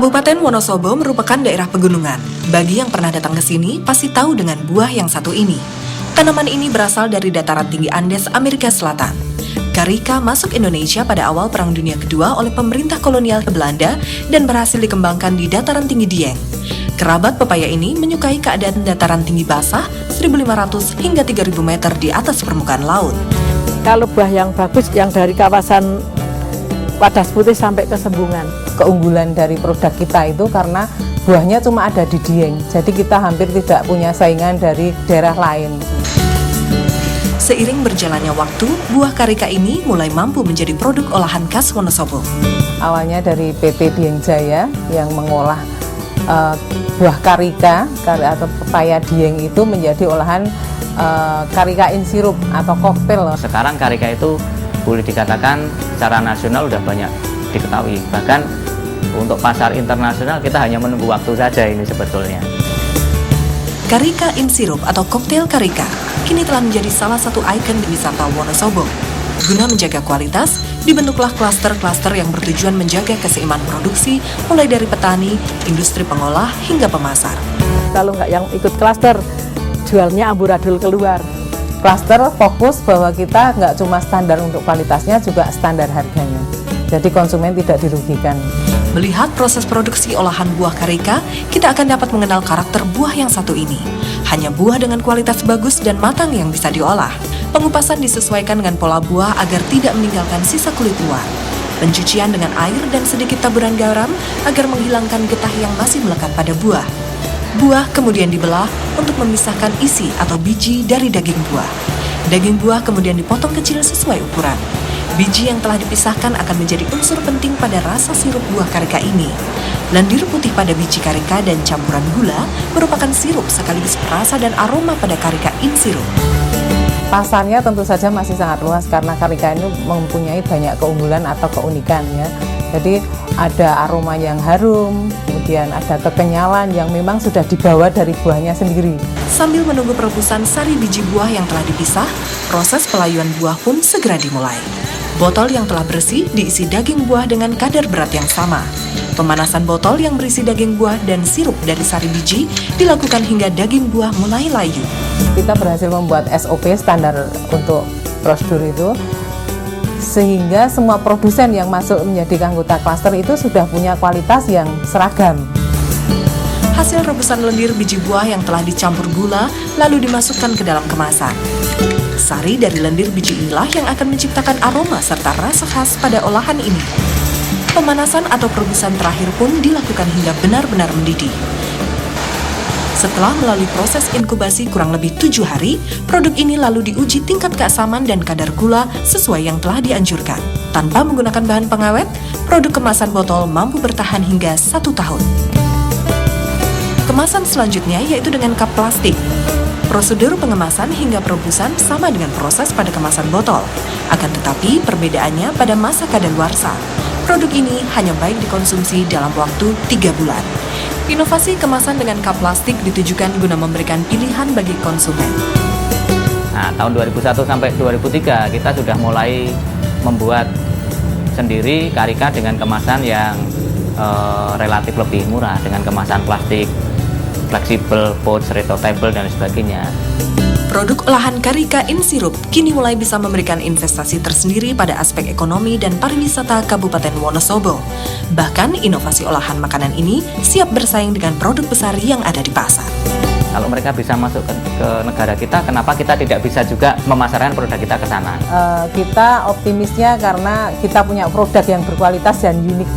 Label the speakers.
Speaker 1: Kabupaten Wonosobo merupakan daerah pegunungan. Bagi yang pernah datang ke sini, pasti tahu dengan buah yang satu ini. Tanaman ini berasal dari dataran tinggi Andes, Amerika Selatan. Karika masuk Indonesia pada awal Perang Dunia Kedua oleh pemerintah kolonial Belanda dan berhasil dikembangkan di dataran tinggi Dieng. Kerabat pepaya ini menyukai keadaan dataran tinggi basah 1.500 hingga 3.000 meter di atas permukaan laut.
Speaker 2: Kalau buah yang bagus yang dari kawasan Wadas Putih sampai ke Sembungan.
Speaker 3: Keunggulan dari produk kita itu karena buahnya cuma ada di Dieng, jadi kita hampir tidak punya saingan dari daerah lain.
Speaker 1: Seiring berjalannya waktu, buah karika ini mulai mampu menjadi produk olahan khas Wonosobo.
Speaker 3: Awalnya dari PT Dieng Jaya yang mengolah buah karika atau pepaya Dieng itu menjadi olahan karika in sirup atau koktail.
Speaker 4: Sekarang karika itu boleh dikatakan secara nasional udah banyak diketahui. Bahkan untuk pasar internasional kita hanya menunggu waktu saja ini sebetulnya.
Speaker 1: Karika in sirup atau koktail karika kini telah menjadi salah satu ikon di wisata Wonosobo. Guna menjaga kualitas, dibentuklah klaster-klaster yang bertujuan menjaga keseimbangan produksi mulai dari petani, industri pengolah, hingga pemasar.
Speaker 2: Kalau nggak yang ikut klaster, jualnya amburadul keluar.
Speaker 3: Klaster fokus bahwa kita nggak cuma standar untuk kualitasnya, juga standar harganya. Jadi konsumen tidak dirugikan.
Speaker 1: Melihat proses produksi olahan buah karika, kita akan dapat mengenal karakter buah yang satu ini. Hanya buah dengan kualitas bagus dan matang yang bisa diolah. Pengupasan disesuaikan dengan pola buah agar tidak meninggalkan sisa kulit luar. Pencucian dengan air dan sedikit taburan garam agar menghilangkan getah yang masih melekat pada buah. Buah kemudian dibelah untuk memisahkan isi atau biji dari daging buah. Daging buah kemudian dipotong kecil sesuai ukuran. Biji yang telah dipisahkan akan menjadi unsur penting pada rasa sirup buah karika ini. Lendir putih pada biji karika dan campuran gula merupakan sirup sekaligus rasa dan aroma pada karika in sirup.
Speaker 3: Pasarnya tentu saja masih sangat luas karena karika ini mempunyai banyak keunggulan atau keunikan ya. Jadi ada aroma yang harum, kemudian ada kekenyalan yang memang sudah dibawa dari buahnya sendiri.
Speaker 1: Sambil menunggu perebusan sari biji buah yang telah dipisah, proses pelayuan buah pun segera dimulai. Botol yang telah bersih diisi daging buah dengan kadar berat yang sama. Pemanasan botol yang berisi daging buah dan sirup dari sari biji dilakukan hingga daging buah mulai layu.
Speaker 3: Kita berhasil membuat SOP standar untuk prosedur itu, sehingga semua produsen yang masuk menjadi anggota klaster itu sudah punya kualitas yang seragam.
Speaker 1: Hasil rebusan lendir biji buah yang telah dicampur gula lalu dimasukkan ke dalam kemasan. Sari dari lendir biji inilah yang akan menciptakan aroma serta rasa khas pada olahan ini. Pemanasan atau perebusan terakhir pun dilakukan hingga benar-benar mendidih. Setelah melalui proses inkubasi kurang lebih 7 hari, produk ini lalu diuji tingkat keasaman dan kadar gula sesuai yang telah dianjurkan. Tanpa menggunakan bahan pengawet, produk kemasan botol mampu bertahan hingga 1 tahun. Kemasan selanjutnya yaitu dengan cup plastik. Prosedur pengemasan hingga perebusan sama dengan proses pada kemasan botol. Akan tetapi perbedaannya pada masa kadaluarsa. Produk ini hanya baik dikonsumsi dalam waktu 3 bulan. Inovasi kemasan dengan cup plastik ditujukan guna memberikan pilihan bagi konsumen.
Speaker 4: Nah, tahun 2001 sampai 2003 kita sudah mulai membuat sendiri karika dengan kemasan yang relatif lebih murah, dengan kemasan plastik fleksibel, pouch, retortable, dan sebagainya.
Speaker 1: Produk olahan karika in sirup kini mulai bisa memberikan investasi tersendiri pada aspek ekonomi dan pariwisata Kabupaten Wonosobo. Bahkan inovasi olahan makanan ini siap bersaing dengan produk besar yang ada di pasar.
Speaker 4: Kalau mereka bisa masuk ke negara kita, kenapa kita tidak bisa juga memasarkan produk kita ke sana?
Speaker 3: Kita optimisnya karena kita punya produk yang berkualitas dan unik.